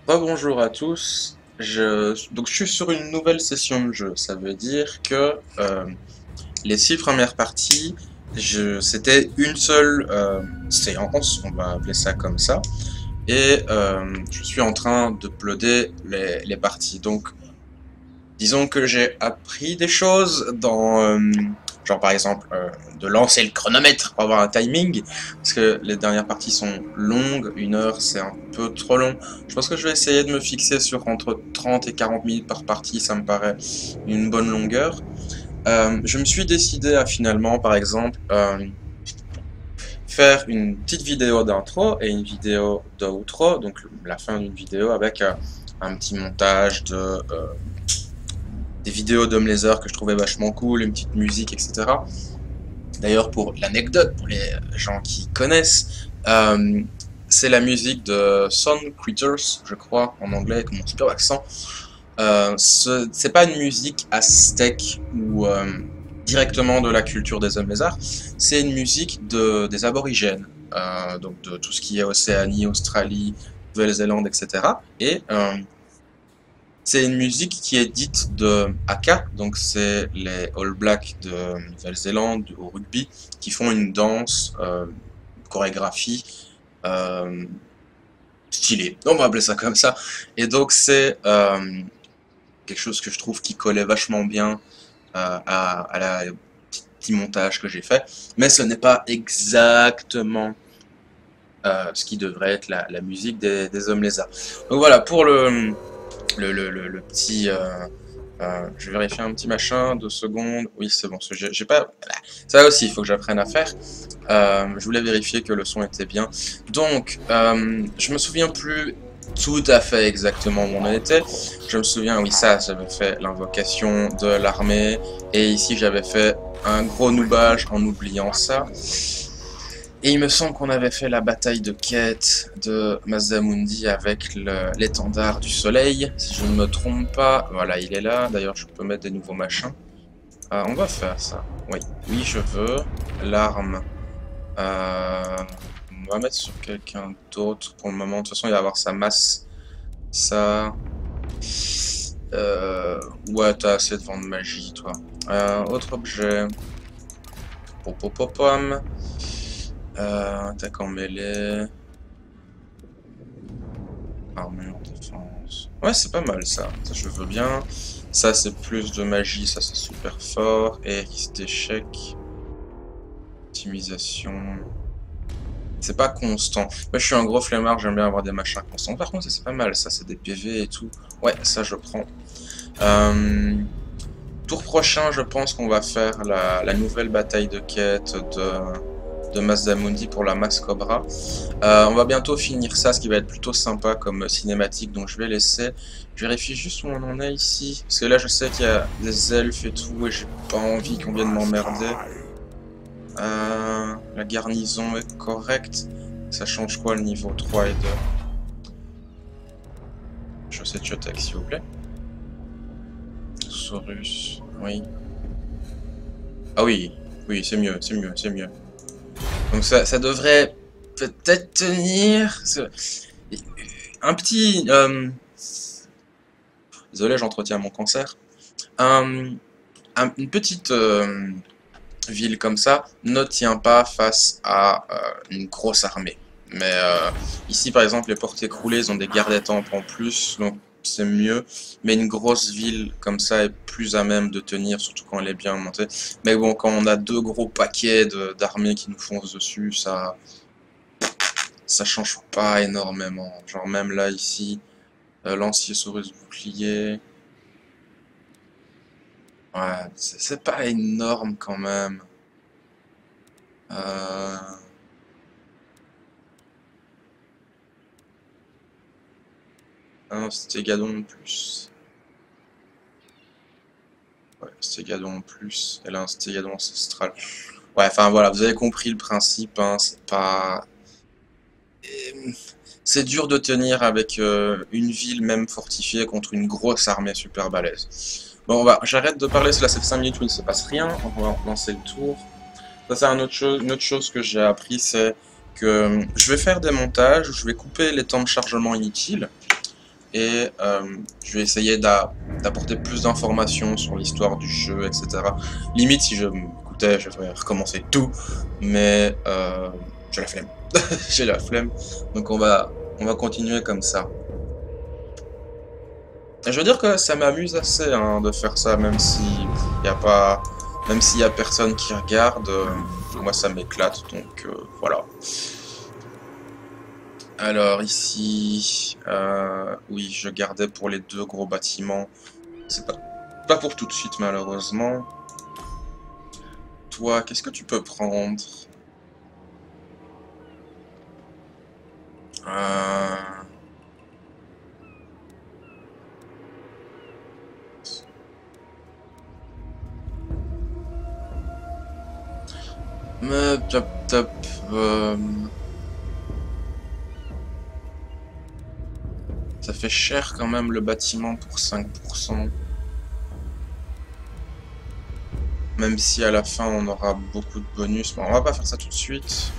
Bonjour à tous. Donc je suis sur une nouvelle session de jeu. Ça veut dire que les 6 premières parties, c'était une seule séance, on va appeler ça comme ça. Et je suis en train d'uploader les parties. Donc disons que j'ai appris des choses dans, genre par exemple, de lancer le chronomètre pour avoir un timing, parce que les dernières parties sont longues, 1 heure c'est un peu trop long. Je pense que je vais essayer de me fixer sur entre 30 et 40 minutes par partie, ça me paraît une bonne longueur. Je me suis décidé à finalement, par exemple, faire une petite vidéo d'intro et une vidéo d'outro, donc la fin d'une vidéo avec un petit montage des vidéos d'Homme Laser que je trouvais vachement cool, une petite musique, etc. D'ailleurs, pour l'anecdote, pour les gens qui connaissent, c'est la musique de Sound Critters, je crois, en anglais, avec mon super accent. C'est pas une musique aztèque ou directement de la culture des Hommes Lézards, c'est une musique des aborigènes, donc de tout ce qui est Océanie, Australie, Nouvelle-Zélande, etc. Et c'est une musique qui est dite de Haka, donc c'est les All Blacks de Nouvelle-Zélande au rugby qui font une danse, une chorégraphie stylée, on va appeler ça comme ça. Et donc c'est quelque chose que je trouve qui collait vachement bien à la petit montage que j'ai fait, mais ce n'est pas exactement ce qui devrait être la musique des Hommes Lézards. Donc voilà, pour le petit... je vais vérifier un petit machin, 2 secondes. Oui, c'est bon. J'ai pas... Ça aussi, il faut que j'apprenne à faire. Je voulais vérifier que le son était bien. Donc, je me souviens plus tout à fait exactement où on en était. Je me souviens, oui, ça, j'avais fait l'invocation de l'armée. Et ici, j'avais fait un gros noobage en oubliant ça. Et il me semble qu'on avait fait la bataille de quête de Mazamundi avec l'étendard du soleil, si je ne me trompe pas. Voilà, il est là. D'ailleurs, je peux mettre des nouveaux machins. On va faire ça. Oui, oui, je veux. L'arme. On va mettre sur quelqu'un d'autre pour le moment. De toute façon, il va avoir sa masse. Ça. Ouais, t'as assez de vent de magie, toi. Autre objet. Popopopom. Attaque en mêlée. Armure en défense. Ouais, c'est pas mal ça. Ça, je veux bien. Ça, c'est plus de magie. Ça, c'est super fort. Et risque d'échec. Optimisation. C'est pas constant. Moi, je suis un gros flemmard. J'aime bien avoir des machins constants. Par contre, ça, c'est pas mal. Ça, c'est des PV et tout. Ouais, ça, je prends. Tour prochain, je pense qu'on va faire la nouvelle bataille de quête de Mazamundi pour la masse Cobra. On va bientôt finir ça, ce qui va être plutôt sympa comme cinématique, donc je vais laisser. Je vérifie juste où on en est ici, parce que là je sais qu'il y a des elfes et tout, et j'ai pas envie qu'on vienne m'emmerder. La garnison est correcte. Ça change quoi le niveau 3 et 2? Chaussée Chiotek, s'il vous plaît. Saurus, oui. Ah oui, oui, c'est mieux, c'est mieux, c'est mieux. Donc ça devrait peut-être tenir. Un petit... Désolé, j'entretiens mon cancer. Une petite ville comme ça ne tient pas face à une grosse armée. Mais ici, par exemple, les portes écroulées ont des gardes-tempes en plus, donc c'est mieux. Mais une grosse ville comme ça est plus à même de tenir, surtout quand elle est bien montée. Mais bon, quand on a 2 gros paquets d'armées qui nous foncent dessus, ça change pas énormément. Genre même là, ici, lancier, Saurus, bouclier. Ouais, c'est pas énorme quand même. Euh... Un stégadon de plus. Ouais, stégadon en plus. Et là, un stégadon ancestral. Ouais, enfin voilà, vous avez compris le principe, hein, c'est pas... C'est dur de tenir avec une ville même fortifiée contre une grosse armée super balèze. Bon, j'arrête de parler, cela fait 5 minutes où il ne se passe rien, on va lancer le tour. Ça, c'est une autre chose que j'ai appris, c'est que je vais faire des montages, je vais couper les temps de chargement inutiles, et je vais essayer d'apporter plus d'informations sur l'histoire du jeu, etc. Limite, si je m'écoutais, je devrais recommencer tout, mais j'ai la flemme. J'ai la flemme, donc on va continuer comme ça. Et je veux dire que ça m'amuse assez hein, de faire ça, même si y a pas, même s'il y a personne qui regarde, moi ça m'éclate, donc voilà. Alors ici, oui, je gardais pour les deux gros bâtiments. C'est pas pour tout de suite malheureusement. Toi, qu'est-ce que tu peux prendre? euh... Mais top top. Ça fait cher quand même le bâtiment pour 5%. Même si à la fin on aura beaucoup de bonus. Bon, on va pas faire ça tout de suite.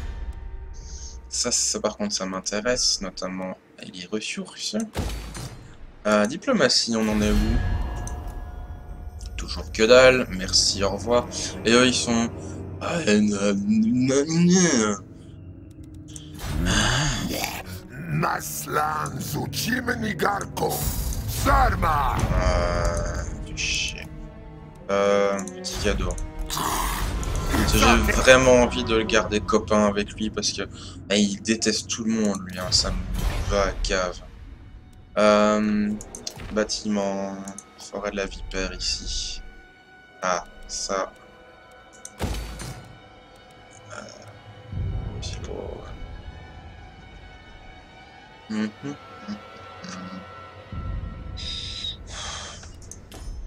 Ça par contre ça m'intéresse, notamment les ressources. Diplomatie, on en est où? Toujours que dalle, merci, au revoir. Et eux ils sont... Maslan Zuchimenigarko Sarma. Du chier. Petit cadeau. J'ai vraiment envie de le garder copain avec lui parce que il déteste tout le monde lui, hein, ça me va à cave. Bâtiment, forêt de la vipère ici. Ah, ça.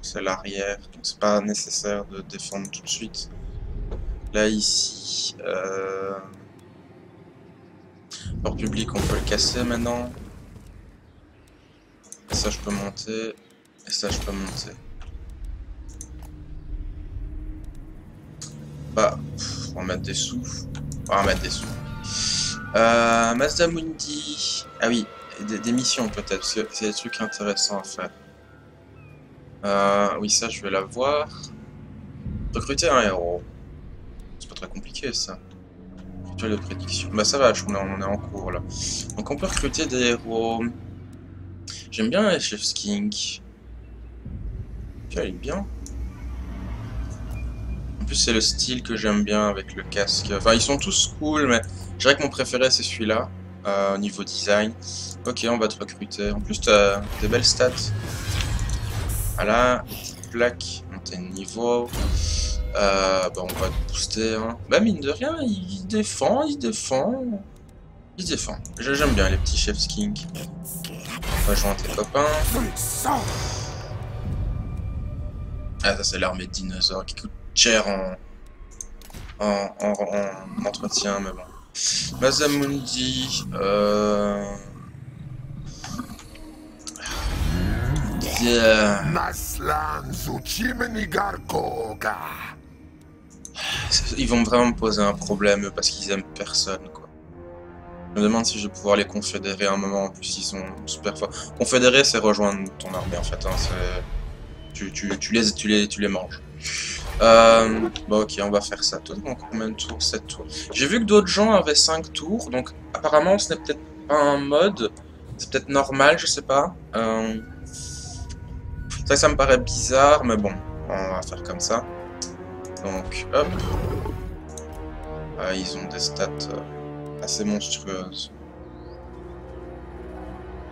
C'est l'arrière, donc c'est pas nécessaire de défendre tout de suite. Là, ici, port public, on peut le casser maintenant. Et ça, je peux monter. Et ça, je peux monter. Bah, on va mettre des sous. On va mettre des sous. Mazda Mundi. Ah oui, des missions peut-être, parce que c'est des trucs intéressants à faire. Oui, ça, je vais la voir. Recruter un héros. C'est pas très compliqué, ça. Rituel de prédiction. Bah, ça va, on est en cours, là. Donc, on peut recruter des héros. J'aime bien les Chef's King. Puis, elle est bien. En plus, c'est le style que j'aime bien avec le casque. Enfin, ils sont tous cool, mais je dirais que mon préféré, c'est celui-là. Au niveau design. Ok, on va te recruter. En plus, t'as des belles stats. Voilà, plaque, monter de niveau. Bah on va te booster. Hein. Bah mine de rien, il défend, il défend. Il défend. J'aime bien les petits Chef's King. Rejoins tes copains. Ah ça c'est l'armée de dinosaures qui coûte cher en entretien, mais bon. Mazamundi, ils vont vraiment me poser un problème parce qu'ils aiment personne quoi. Je me demande si je vais pouvoir les confédérer à un moment, en plus ils sont super forts. Confédérer c'est rejoindre ton armée en fait, hein, tu les manges. Bon ok on va faire ça. Toi donc combien de tours? 7 tours. J'ai vu que d'autres gens avaient 5 tours, donc apparemment ce n'est peut-être pas un mode, c'est peut-être normal, je sais pas. Ça me paraît bizarre, mais bon, on va faire comme ça. Donc, hop. Ils ont des stats assez monstrueuses.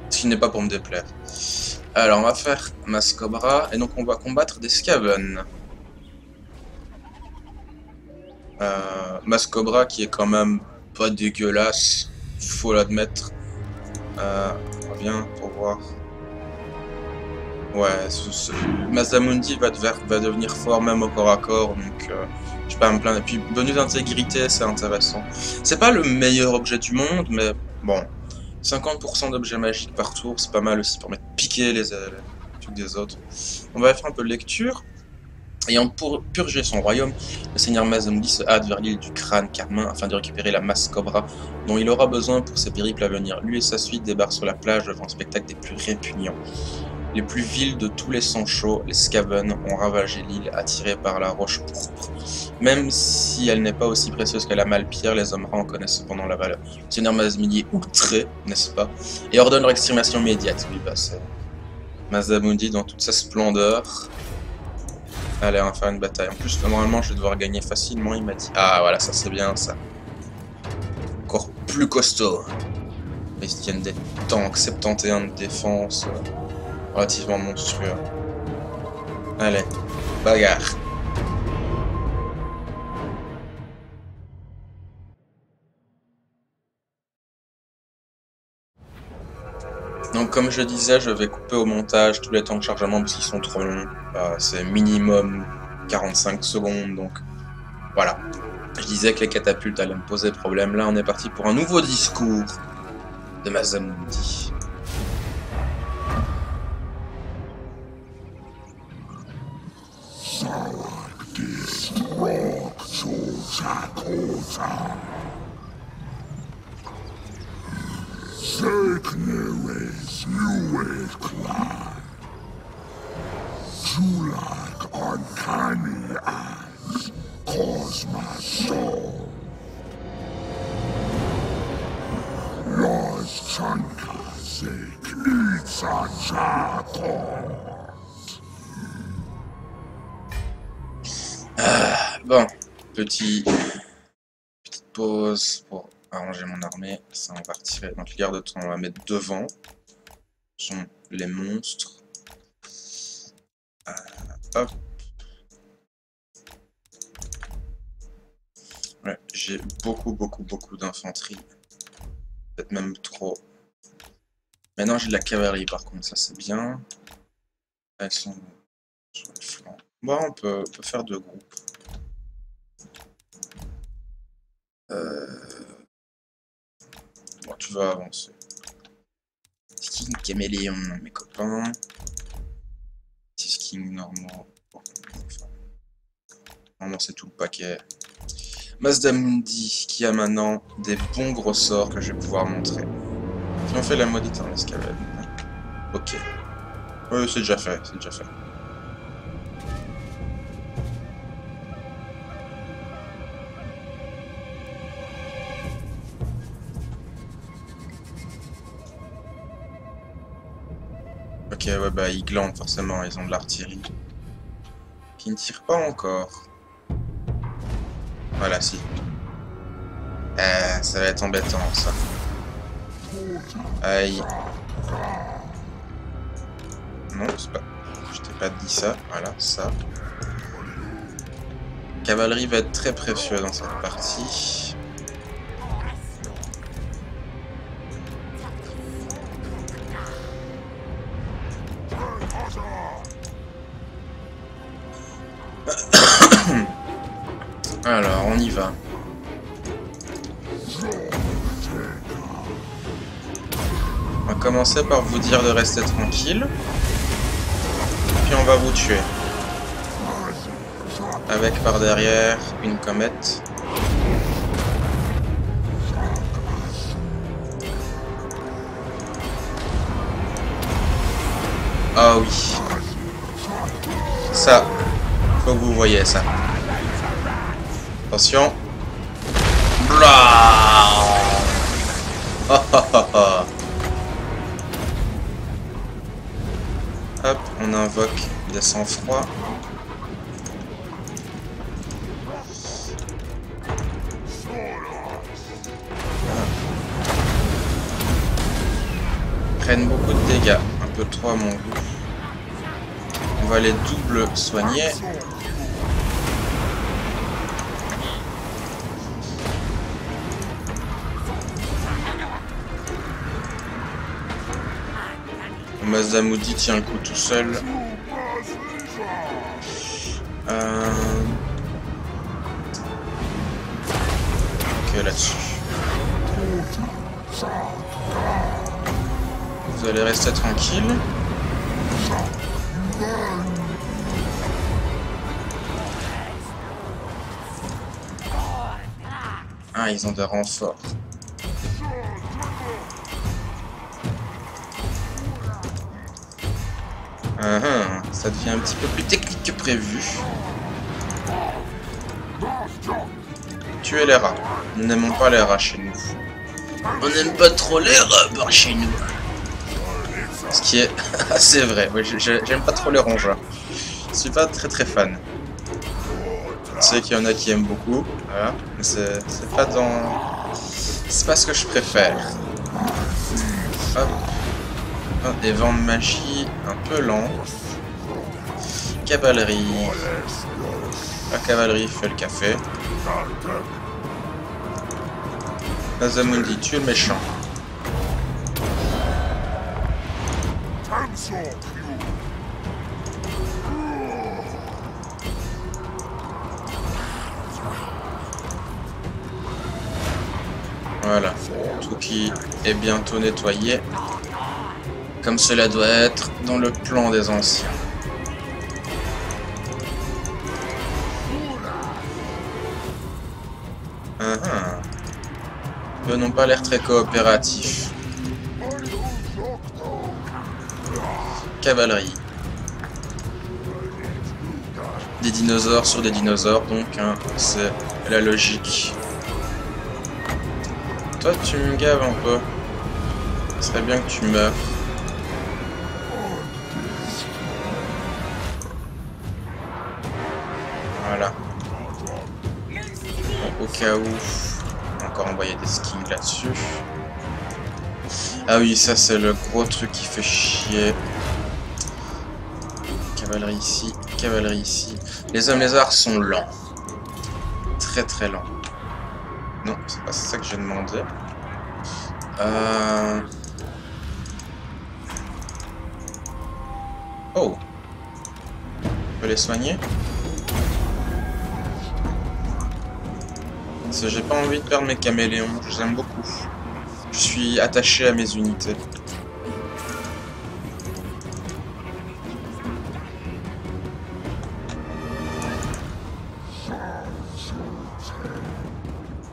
Ce qui n'est pas pour me déplaire. Alors, on va faire Mascobra, et donc on va combattre des Skaven. Mass Cobra qui est quand même pas dégueulasse, faut l'admettre. Reviens pour voir. Ouais, Masamundi va devenir fort même au corps à corps, donc je vais pas me plaindre. Et puis bonus d'intégrité, c'est intéressant. C'est pas le meilleur objet du monde, mais bon, 50% d'objets magiques par tour, c'est pas mal aussi pour mettre piquer les trucs des autres. On va faire un peu de lecture. Ayant pour purger son royaume, le seigneur Masamundi se hâte vers l'île du crâne carmin afin de récupérer la masse Cobra dont il aura besoin pour ses périples à venir. Lui et sa suite débarquent sur la plage devant un spectacle des plus répugnants. Les plus vils de tous les sangs chauds, les Skaven, ont ravagé l'île attirés par la roche pourpre. Même si elle n'est pas aussi précieuse que la Malpierre, les hommes en connaissent cependant la valeur. Le seigneur Masamundi est outré, n'est-ce pas, et ordonne leur extermination immédiate. Oui, bah c'est Masamundi dans toute sa splendeur. Allez, on va faire une bataille. En plus, normalement, je vais devoir gagner facilement, il m'a dit. Ah, voilà, ça c'est bien, ça. Encore plus costaud. Ils tiennent des tanks, 71 de défense, relativement monstrueux. Allez, bagarre. Donc comme je disais, je vais couper au montage tous les temps de chargement parce qu'ils sont trop longs. C'est minimum 45 secondes, donc voilà. Je disais que les catapultes allaient me poser problème. Là, on est parti pour un nouveau discours de Masamundi. Sekneres Nuet Clan. You like uncanny eyes cause my soul. Los Chanka Sek Itza Bon, petite pause pour arranger mon armée. Ça, on va retirer. Donc, les gardes de temps, on va mettre devant. Ce sont les monstres. Hop. Ouais, j'ai beaucoup d'infanterie. Peut-être même trop. Maintenant, j'ai de la cavalerie, par contre. Ça, c'est bien. Elles sont sur le flanc. Bon, on peut faire deux groupes. Bon, tu vas avancer. Sking caméléon, mes copains. Petit sking normaux. Bon, enfin, normalement, c'est tout le paquet. Masamundi qui a maintenant des bons gros sorts que je vais pouvoir montrer. Qui ont fait la maudite en escalade. Ok. Oui, c'est déjà fait, c'est déjà fait. Ok, ouais, bah ils glandent forcément, ils ont de l'artillerie. Qui ne tirent pas encore. Voilà, si. Ça va être embêtant, ça. Aïe. Non, c'est pas... Je t'ai pas dit ça. Voilà, ça. Cavalerie va être très précieux dans cette partie. Alors, on y va. On va commencer par vous dire de rester tranquille. Puis on va vous tuer. Avec par derrière une comète. Ah oui. Ça. Faut que vous voyez ça. Attention. Blah. Oh, oh, oh, oh. Hop, on invoque des sang-froid. Prennent beaucoup de dégâts, un peu trop à mon goût. On va les double soigner. Nazamoudi tient le coup tout seul. Ok, là-dessus. Vous allez rester tranquille. Ah, ils ont des renforts. Ça devient un petit peu plus technique que prévu. Tuer les rats. Nous n'aimons pas les rats chez nous. On n'aime pas trop les rats par chez nous. Ce qui est assez vrai. Oui, j'aime pas trop les rongeurs. Je suis pas très fan. Je sais qu'il y en a qui aiment beaucoup. Voilà. Mais c'est pas dans... C'est pas ce que je préfère. Hop. Des vents de magie un peu lents. Cavalerie. La cavalerie fait le café. Nazamundi tue le méchant. Voilà. Tout qui est bientôt nettoyé. Comme cela doit être dans le plan des anciens. Eux n'ont pas l'air très coopératifs. Cavalerie. Des dinosaures sur des dinosaures, donc hein, c'est la logique. Toi, tu me gaves un peu. Ce serait bien que tu meurs. Voilà. Bon, au cas où, on va encore envoyer des skills là-dessus. Ah oui, ça c'est le gros truc qui fait chier. Cavalerie ici, cavalerie ici. Les hommes lézards sont lents. Très lents. Non, c'est pas ça que j'ai demandé. Oh. On peut les soigner? Parce que j'ai pas envie de perdre mes caméléons, je les aime beaucoup. Je suis attaché à mes unités.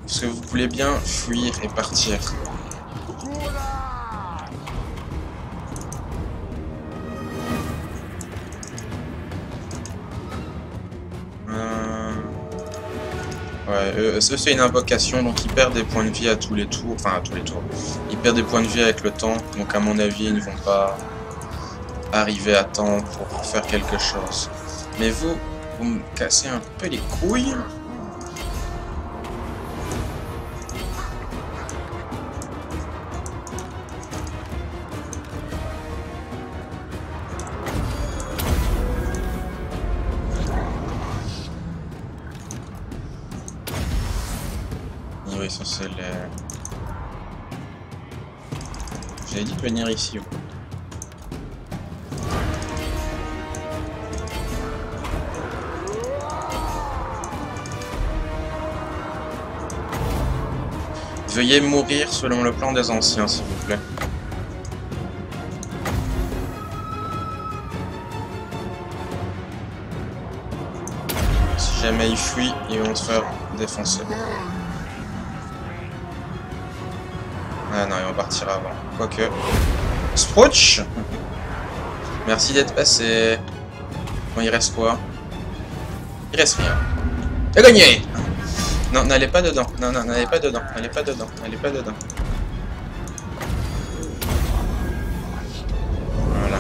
Parce que vous voulez bien fuir et partir. Ouais, c'est une invocation, donc ils perdent des points de vie à tous les tours. Enfin, à tous les tours. Ils perdent des points de vie avec le temps, donc à mon avis, ils ne vont pas arriver à temps pour faire quelque chose. Mais vous me cassez un peu les couilles. Oui, ça c'est les... J'avais dit de venir ici. Ouais. Veuillez mourir selon le plan des anciens, s'il vous plaît. Si jamais ils fuient, ils vont se faire défoncer. Ah non, ils vont partir avant. Quoique. Sprouch! Merci d'être passé. Bon, il reste quoi? Il reste rien. J'ai gagné! Non, n'allez pas dedans. Non, n'allez pas dedans. N'allez pas dedans. N'allez pas dedans. Voilà.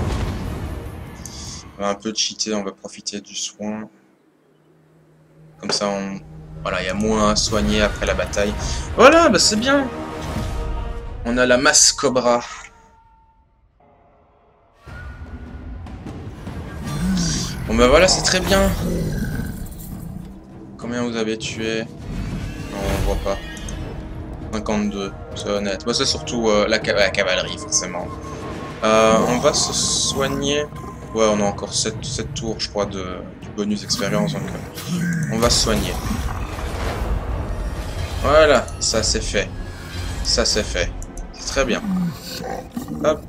On va un peu cheater, on va profiter du soin. Comme ça, voilà, il y a moins à soigner après la bataille. Voilà, bah c'est bien. On a la masse Cobra. Bon bah voilà, c'est très bien. Combien vous avez tué? Non, on voit pas. 52, c'est honnête. Bah, c'est surtout la cavalerie, forcément. On va se soigner. Ouais, on a encore 7 tours, je crois, du bonus expérience. Donc, on va se soigner. Voilà, ça c'est fait. Ça c'est fait. C'est très bien. Hop.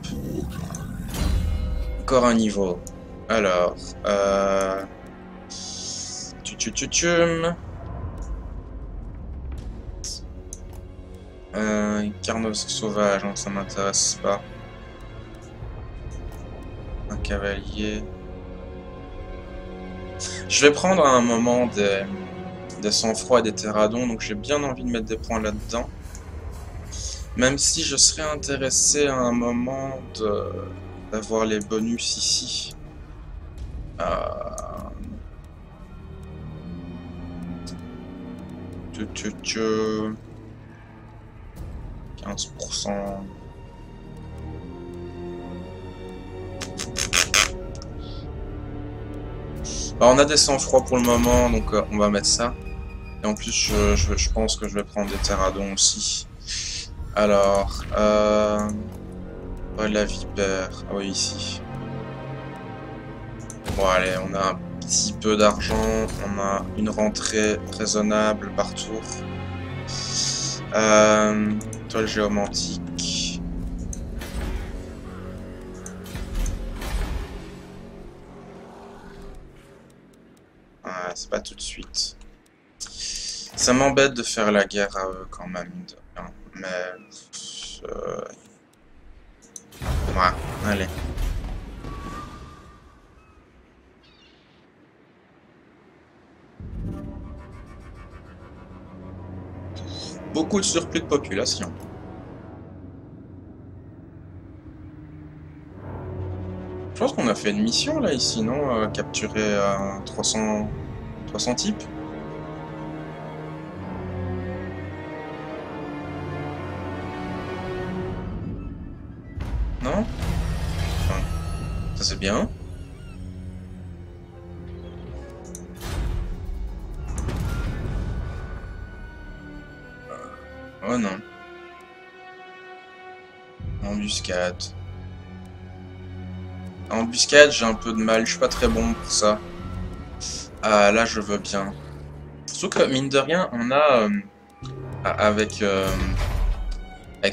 Encore un niveau. Alors, Carnos sauvage, hein, ça m'intéresse pas. Un cavalier. Je vais prendre à un moment des sang-froid et des terradons, donc j'ai bien envie de mettre des points là-dedans. Même si je serais intéressé à un moment d'avoir les bonus ici. 15%. Bah, on a des sang-froid pour le moment, donc on va mettre ça. Et en plus, je pense que je vais prendre des terradons aussi. Alors, la vipère. Ah oui, ici. Bon, allez, on a un petit peu d'argent. On a une rentrée raisonnable par tour. Toile géomantique. C'est pas tout de suite. Ça m'embête de faire la guerre à eux quand même. Mais... ouais, allez. Beaucoup de surplus de population. Je pense qu'on a fait une mission là ici, non? Capturer 300 types. Non? Enfin, ça c'est bien. Oh non. Embuscade. Embuscade, j'ai un peu de mal, je suis pas très bon pour ça. Ah, là je veux bien. Surtout que, mine de rien, on a... avec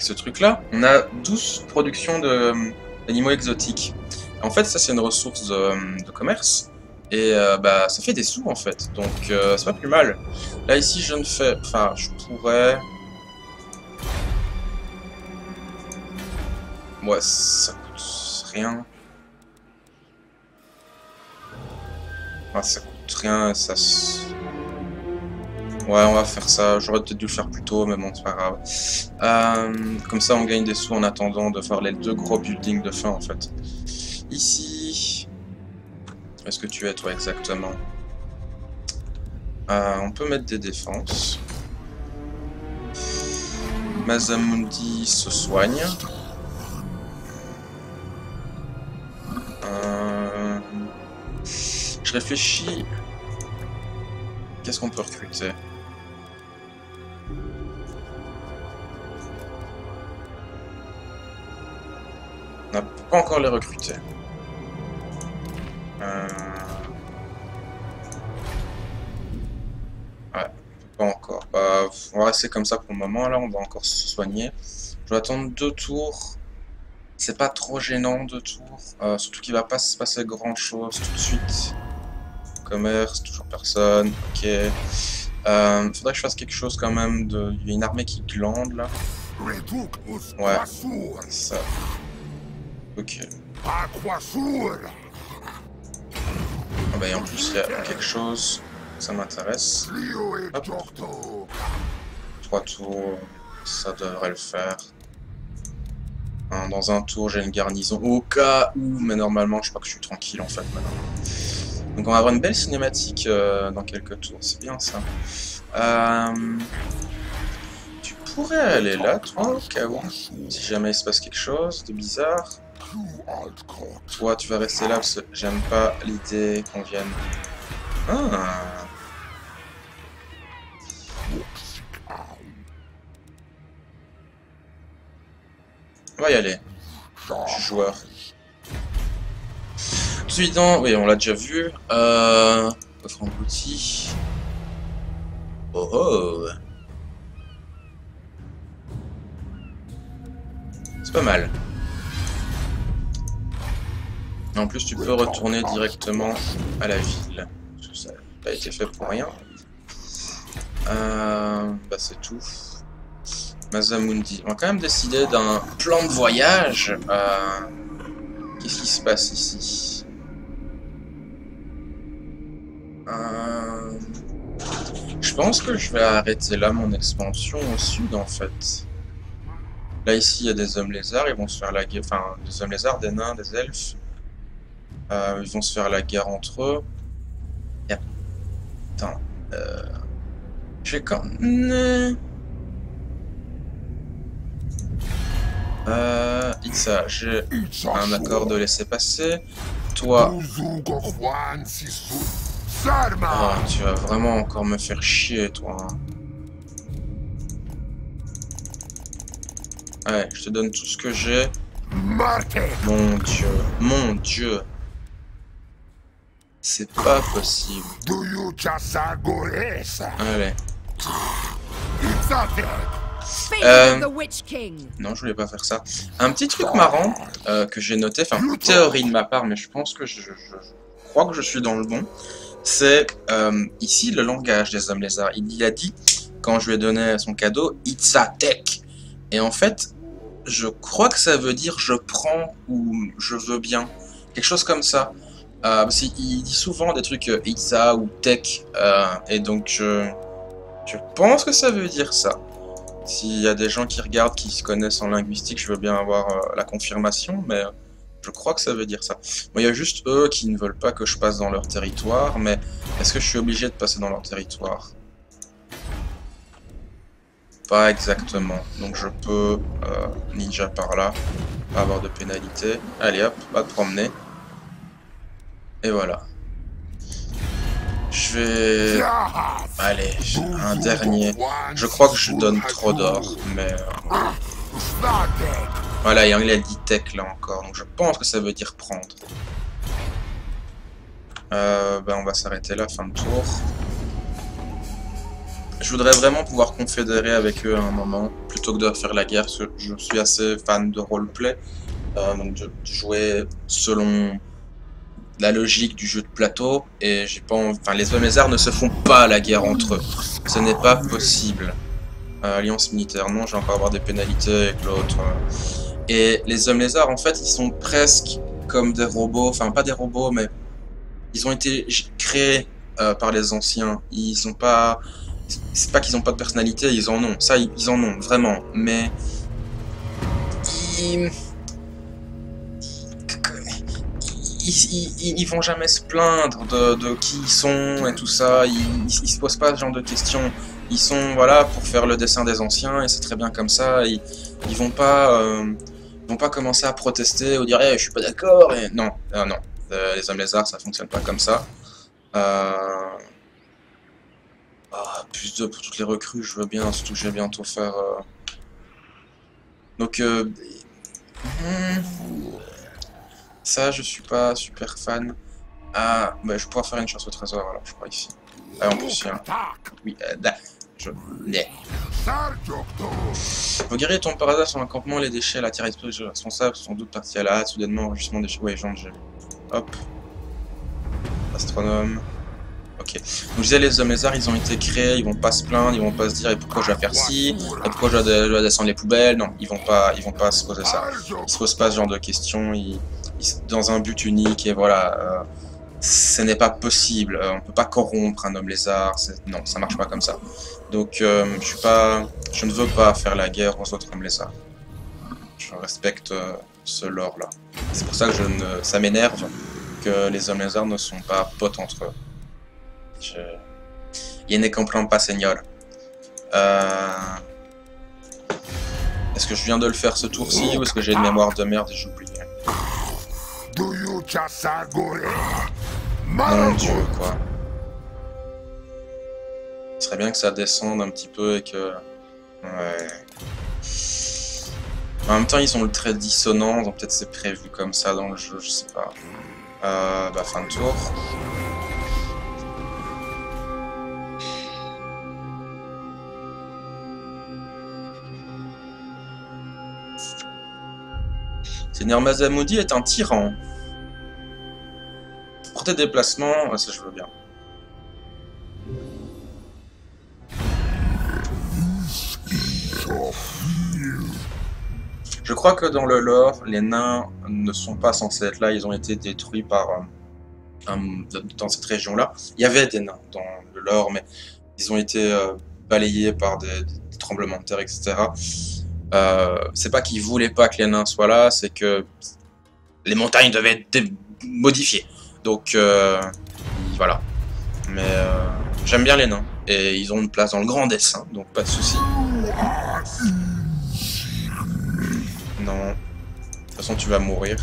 ce truc-là, on a 12 productions d'animaux exotiques. En fait, ça c'est une ressource de commerce. Et bah, ça fait des sous en fait. Donc c'est pas plus mal. Là ici, je ne fais... Enfin, je pourrais... Ouais, ça coûte rien. Ah, ça coûte rien, ça... Ouais, on va faire ça. J'aurais peut-être dû le faire plus tôt, mais bon, c'est pas grave. Comme ça, on gagne des sous en attendant de faire les 2 gros buildings de fin, en fait. Ici... Est-ce que tu es, toi, exactement? On peut mettre des défenses. Mazamundi se soigne. Je réfléchis. Qu'est-ce qu'on peut recruter? On n'a pas encore les recruter. Ouais, pas encore. Bah, on va rester comme ça pour le moment. Là, on va encore se soigner. Je vais attendre 2 tours. C'est pas trop gênant 2 tours. Surtout qu'il va pas se passer grand chose tout de suite. Commerce, toujours personne. Ok. Faudrait que je fasse quelque chose quand même. Il y a une armée qui glande là. Ouais, ça. Ok. Ah bah et en plus il y a quelque chose. Ça m'intéresse. 3 tours. Ça devrait le faire. Dans un tour, j'ai une garnison au cas où, mais normalement, je crois que je suis tranquille en fait maintenant. Donc on va avoir une belle cinématique dans quelques tours, c'est bien ça. Tu pourrais aller là, toi, au cas où, si jamais il se passe quelque chose de bizarre. Toi, tu vas rester là parce que j'aime pas l'idée qu'on vienne. Ah. On va y aller. Je suis joueur. Suivant, oui, on l'a déjà vu. Coffre englouti. Oh oh. C'est pas mal. En plus, tu peux retourner directement à la ville. Parce que ça n'a pas été fait pour rien. Bah c'est tout. Mazamundi. On va quand même décider d'un plan de voyage. Qu'est-ce qui se passe ici? Je pense que je vais arrêter là mon expansion au sud en fait. Là ici il y a des hommes lézards, ils vont se faire la guerre. Enfin, des hommes lézards, des nains, des elfes. Ils vont se faire la guerre entre eux. Attends. Je vais quand même... Itza, j'ai un accord de laisser passer. Toi... Oh, tu vas vraiment encore me faire chier, toi. Ouais, je te donne tout ce que j'ai. Mon Dieu, mon Dieu. C'est pas possible. Allez. Non, je voulais pas faire ça. Un petit truc marrant que j'ai noté, enfin, théorie de ma part, mais je pense que je crois que je suis dans le bon. C'est ici le langage des hommes lézards. Il a dit, quand je lui ai donné son cadeau, Itzatek. Et en fait, je crois que ça veut dire je prends ou je veux bien. Quelque chose comme ça. Parce qu'il dit souvent des trucs Itza ou Tech. Et donc je pense que ça veut dire ça. S'il y a des gens qui regardent, qui se connaissent en linguistique, je veux bien avoir la confirmation, mais je crois que ça veut dire ça. Bon, il y a juste eux qui ne veulent pas que je passe dans leur territoire, mais est-ce que je suis obligé de passer dans leur territoire? Pas exactement. Donc je peux ninja par là, pas avoir de pénalité. Allez hop, va te promener. Et voilà. Je vais... Allez, un dernier. Je crois que je donne trop d'or, mais... Voilà, il a dit tech là encore, donc je pense que ça veut dire prendre. Ben on va s'arrêter là, fin de tour. Je voudrais vraiment pouvoir confédérer avec eux à un moment, plutôt que de faire la guerre, parce que je suis assez fan de roleplay. Donc de jouer selon la logique du jeu de plateau, et j'ai pas enfin les hommes lézards ne se font pas la guerre entre eux. Ce n'est pas possible. Alliance militaire, non, je vais encore avoir des pénalités avec l'autre. Et les hommes lézards, en fait, ils sont presque comme des robots, enfin pas des robots, mais ils ont été créés par les anciens. Ils ont pas... C'est pas qu'ils ont pas de personnalité, ils en ont. Ça, ils en ont, vraiment. Mais... Ils vont jamais se plaindre de qui ils sont et tout ça. Ils se posent pas ce genre de questions. Ils sont, voilà, pour faire le dessin des anciens, et c'est très bien comme ça. Ils vont pas commencer à protester ou dire hey, je suis pas d'accord. Et... Non, non. Les hommes lézards, ça fonctionne pas comme ça. Plus de pour toutes les recrues, je veux bien, surtout que je vais bientôt faire... Donc, ça, je suis pas super fan. Ah, bah, je pourrais faire une chasse au trésor, alors, je crois, ici. Ah, en plus, il y a... Oui, Vos guerriers tombent par hasard sur un campement, les déchets, la terre explose, responsable, sont sans doute partis à la hâte, soudainement, enregistrement des déchets. Ouais, j'ai vu. Hop. Astronome. Ok. Donc je disais, les hommes lézards, ils ont été créés, ils vont pas se plaindre, ils vont pas se dire et pourquoi je dois faire ci, et pourquoi je dois descendre les poubelles. Non, ils vont pas se poser ça. Ils se posent pas ce genre de questions, ils dans un but unique, et voilà. Ce n'est pas possible, on peut pas corrompre un homme lézard, non, ça marche pas comme ça. Donc je ne veux pas faire la guerre aux autres hommes lézards. Je respecte ce lore là. C'est pour ça que ça m'énerve que les hommes lézards ne sont pas potes entre eux. Je ne comprends pas, Seigneur. Est-ce que je viens de le faire ce tour-ci ou est-ce que j'ai une mémoire de merde et j'ai oublié? Mon Dieu, quoi. Il serait bien que ça descende un petit peu et que... Ouais. En même temps, ils ont le trait dissonant, donc peut-être c'est prévu comme ça dans le jeu, je sais pas. Bah, fin de tour. Seigneur Masamudi est un tyran. Pour tes déplacements, ça je veux bien. Je crois que dans le lore, les nains ne sont pas censés être là, ils ont été détruits par dans cette région-là. Il y avait des nains dans le lore, mais ils ont été balayés par des tremblements de terre, etc. C'est pas qu'ils voulaient pas que les nains soient là, c'est que les montagnes devaient être modifiées. Donc voilà. Mais j'aime bien les nains. Et ils ont une place dans le grand dessin, donc pas de soucis. Non. De toute façon, tu vas mourir.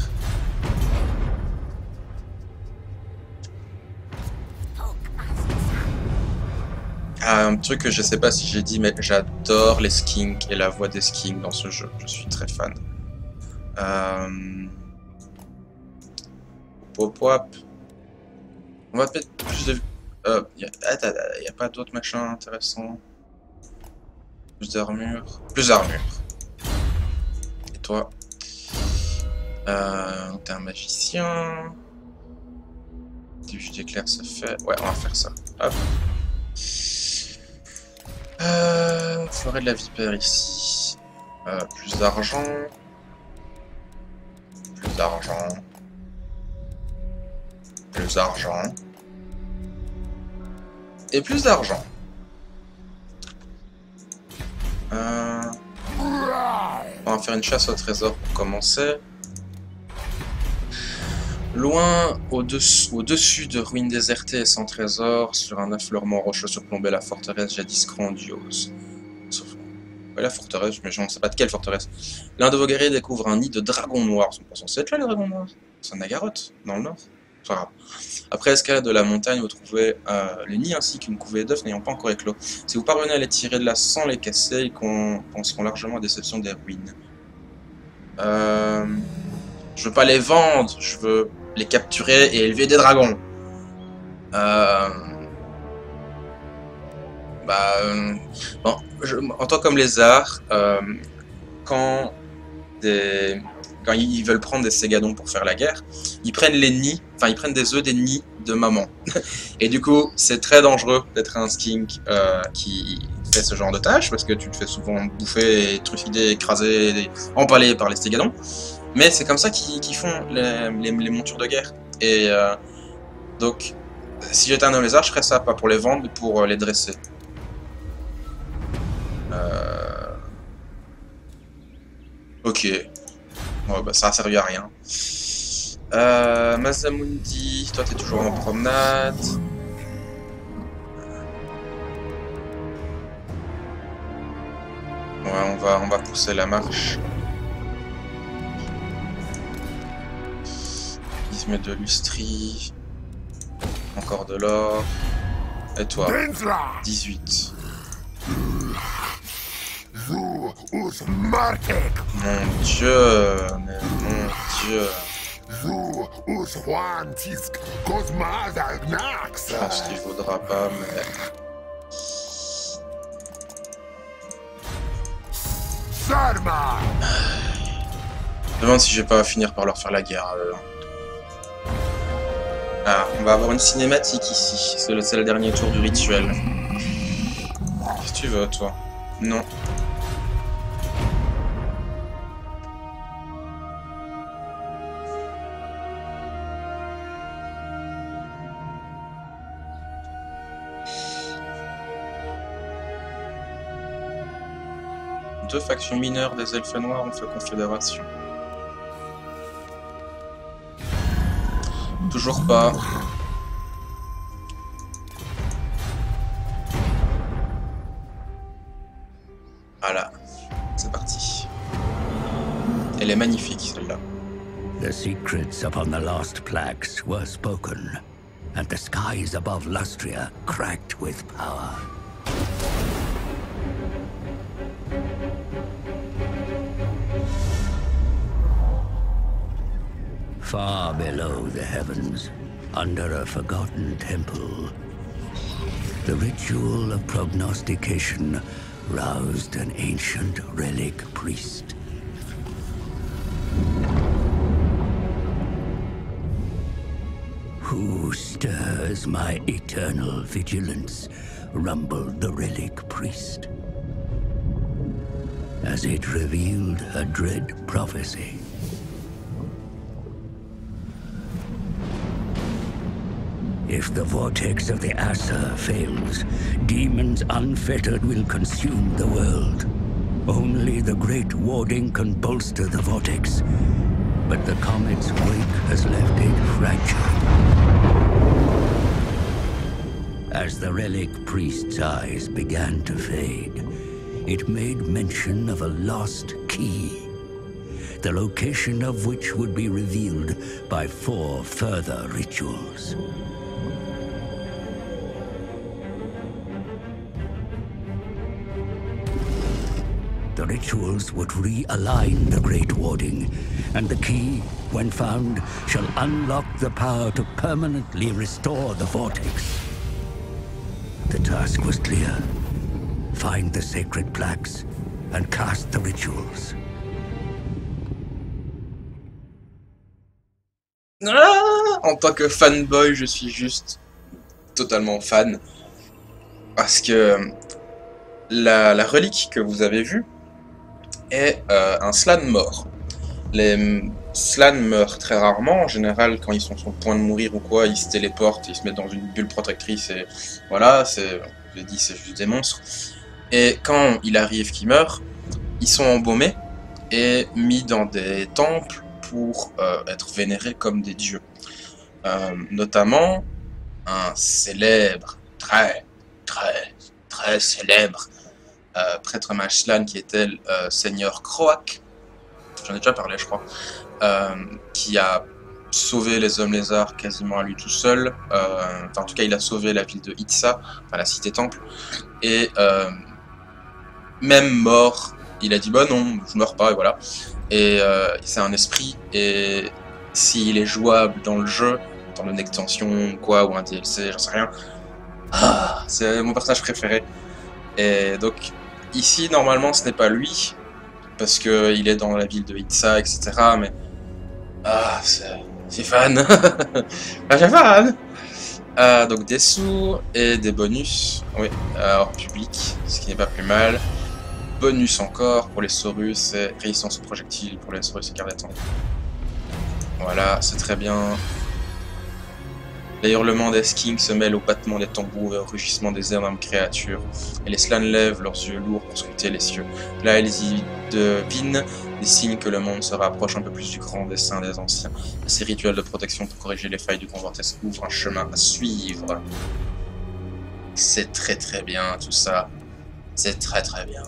Ah, un truc que je sais pas si j'ai dit, mais j'adore les skinks et la voix des skinks dans ce jeu. Je suis très fan. Pop-wap. On va peut-être plus de... y a pas d'autres machins intéressants. Plus d'armure. Plus d'armure. Et toi? T'es un magicien. Début d'éclair, ça fait... Ouais, on va faire ça. Hop. Forêt de la vipère ici. Plus d'argent. Plus d'argent. Plus d'argent. Et plus d'argent. On va faire une chasse au trésor pour commencer. Loin, au-dessus de ruines désertées et sans trésor, sur un affleurement rocheux surplombait la forteresse jadis grandiose. Sauf la forteresse, mais je ne sais pas de quelle forteresse. L'un de vos guerriers découvre un nid de dragons noirs. Ils sont pas censés être là, les dragons noirs. C'est un Nagaroth, dans le nord. Enfin, grave. Après escalade de la montagne, vous trouvez les nids ainsi qu'une couvée d'œufs n'ayant pas encore éclos. Si vous parvenez à les tirer de là sans les casser, ils penseront largement à déception des ruines. Je veux pas les vendre, je veux les capturer et élever des dragons. Bon, en tant comme lézard, quand ils veulent prendre des ségadons pour faire la guerre, ils prennent les nids, enfin ils prennent des œufs des nids de maman. Et du coup, c'est très dangereux d'être un skink qui fait ce genre de tâches, parce que tu te fais souvent bouffer, truffider, écraser, empaler par les ségadons. Mais c'est comme ça qu'ils font les montures de guerre. Et donc, si j'étais un homme lézard, je ferais ça, pas pour les vendre, mais pour les dresser. Ok. Ouais, bah, ça a servi à rien. Masamudi, toi t'es toujours en promenade. Ouais, on va pousser la marche. Il se met de l'ustrie. Encore de l'or. Et toi? 18. Mon Dieu, mais mon Dieu. Je pense qu'il faudra pas, mais... Je me demande si je vais pas finir par leur faire la guerre. Ah, on va avoir une cinématique ici. C'est le dernier tour du rituel. Qu'est-ce que tu veux, toi? Non. Deux factions mineures des elfes noirs ont fait confédération. Toujours pas. Voilà, c'est parti. Elle est magnifique, celle-là. The secrets upon the last plaques were spoken, and the skies above Lustria cracked with power. Far below the heavens, under a forgotten temple, the ritual of prognostication roused an ancient relic priest. Who stirs my eternal vigilance? Rumbled the relic priest, as it revealed a dread prophecy. If the vortex of the Asa fails, demons unfettered will consume the world. Only the Great Warding can bolster the vortex, but the comet's wake has left it fragile. As the relic priest's eyes began to fade, it made mention of a lost key, the location of which would be revealed by 4 further rituals. The rituals would realign the Great Warding, and the key, when found, shall unlock the power to permanently restore the vortex. The task was clear. Find the sacred plaques and cast the rituals. Ah, en tant que fanboy, je suis juste totalement fan. Parce que la relique que vous avez vue est un Slann mort. Les Slann meurent très rarement. En général, quand ils sont sur le point de mourir ou quoi, ils se téléportent, ils se mettent dans une bulle protectrice et voilà, je l'ai dit, c'est juste des monstres. Et quand il arrive qu'ils meurent, ils sont embaumés et mis dans des temples pour être vénérés comme des dieux. Notamment un célèbre, très célèbre prêtre mage Slann qui était Seigneur Croak. J'en ai déjà parlé, je crois. Qui a sauvé les hommes lézards quasiment à lui tout seul. Enfin, en tout cas, il a sauvé la ville de Itza, enfin la cité-temple. Et même mort, il a dit bah non, je meurs pas, et voilà. Et c'est un esprit, et s'il est jouable dans le jeu, dans une extension quoi, ou un DLC, j'en sais rien, c'est mon personnage préféré. Et donc, ici, normalement, ce n'est pas lui, parce qu'il est dans la ville de Itza, etc. Mais c'est fan. C'est fan. Donc des sous et des bonus, oui, hors public, ce qui n'est pas plus mal. Bonus encore pour les Saurus et résistance aux projectiles pour les Saurus et Gardetan. Voilà, c'est très bien. Les hurlements des Skinks se mêlent au battement des tambours et au rugissement des énormes créatures. Et les Slann lèvent leurs yeux lourds pour scruter les cieux. Là, ils y devinent des signes que le monde se rapproche un peu plus du grand dessein des anciens. Et ces rituels de protection pour corriger les failles du grand vortex ouvrent un chemin à suivre. C'est très bien tout ça. C'est très bien.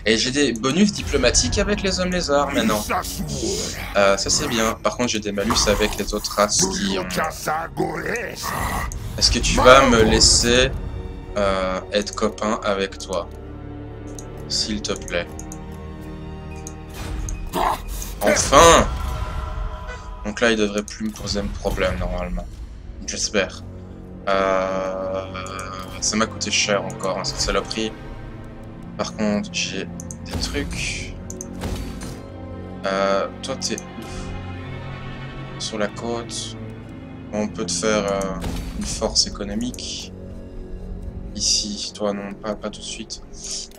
Et j'ai des bonus diplomatiques avec les hommes lézards maintenant. Ça c'est bien. Par contre j'ai des malus avec les autres races qui ont... Est-ce que tu vas me laisser être copain avec toi? S'il te plaît. Enfin! Donc là il devrait plus me poser un problème normalement. J'espère. Ça m'a coûté cher encore hein, cette saloperie. Par contre, j'ai des trucs. Toi, t'es où? Sur la côte. On peut te faire une force économique. Ici, toi, non, pas tout de suite.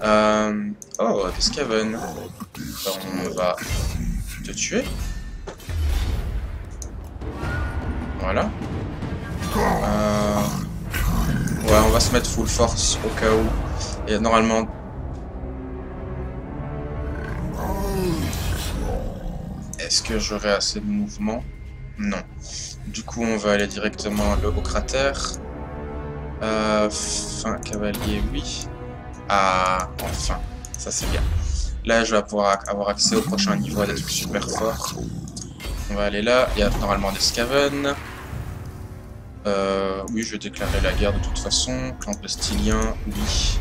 Oh, des Skaven. On va te tuer. Voilà. Ouais, on va se mettre full force au cas où. Et normalement... Est-ce que j'aurai assez de mouvement? Non. Du coup, on va aller directement au cratère. Fin cavalier, oui. Ah, enfin. Ça, c'est bien. Là, je vais pouvoir avoir accès au prochain niveau à des trucs super forts. On va aller là. Il y a normalement des Skaven. Oui, je vais déclarer la guerre de toute façon. Clan pestilien, oui.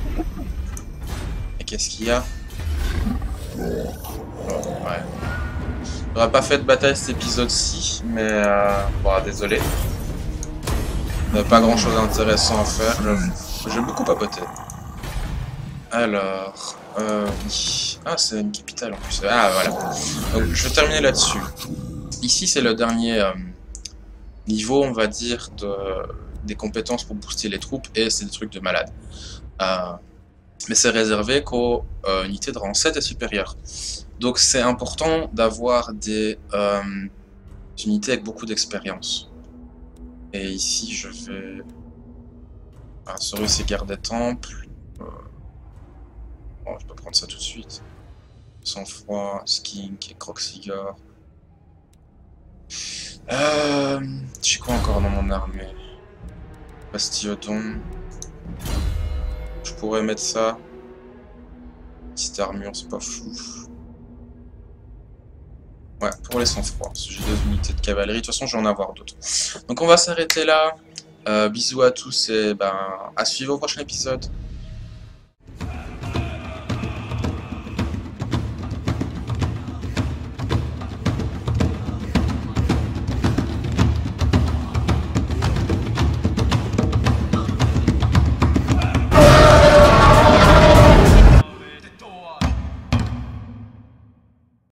Et qu'est-ce qu'il y a? Oh, ouais. J'aurais pas fait de bataille cet épisode-ci, mais bon, désolé. Pas grand chose d'intéressant à faire, j'ai beaucoup papoté. Alors, oui. Ah, c'est une capitale en plus. Ah, voilà. Donc, je vais terminer là-dessus. Ici, c'est le dernier niveau, on va dire, des compétences pour booster les troupes, et c'est des trucs de malade. Mais c'est réservé qu'aux unités de rang 7 et supérieur. Donc c'est important d'avoir des unités avec beaucoup d'expérience. Et ici je vais... Ah, Saurus et garde des temples. Bon, je peux prendre ça tout de suite. Sang-froid, skink et croc-cigare. J'ai quoi encore dans mon armée? Bastiodon. Je pourrais mettre ça. Petite armure, c'est pas fou. Ouais, pour les sang-froid. J'ai 2 unités de cavalerie. De toute façon, je vais en avoir d'autres. Donc, on va s'arrêter là. Bisous à tous et à suivre au prochain épisode.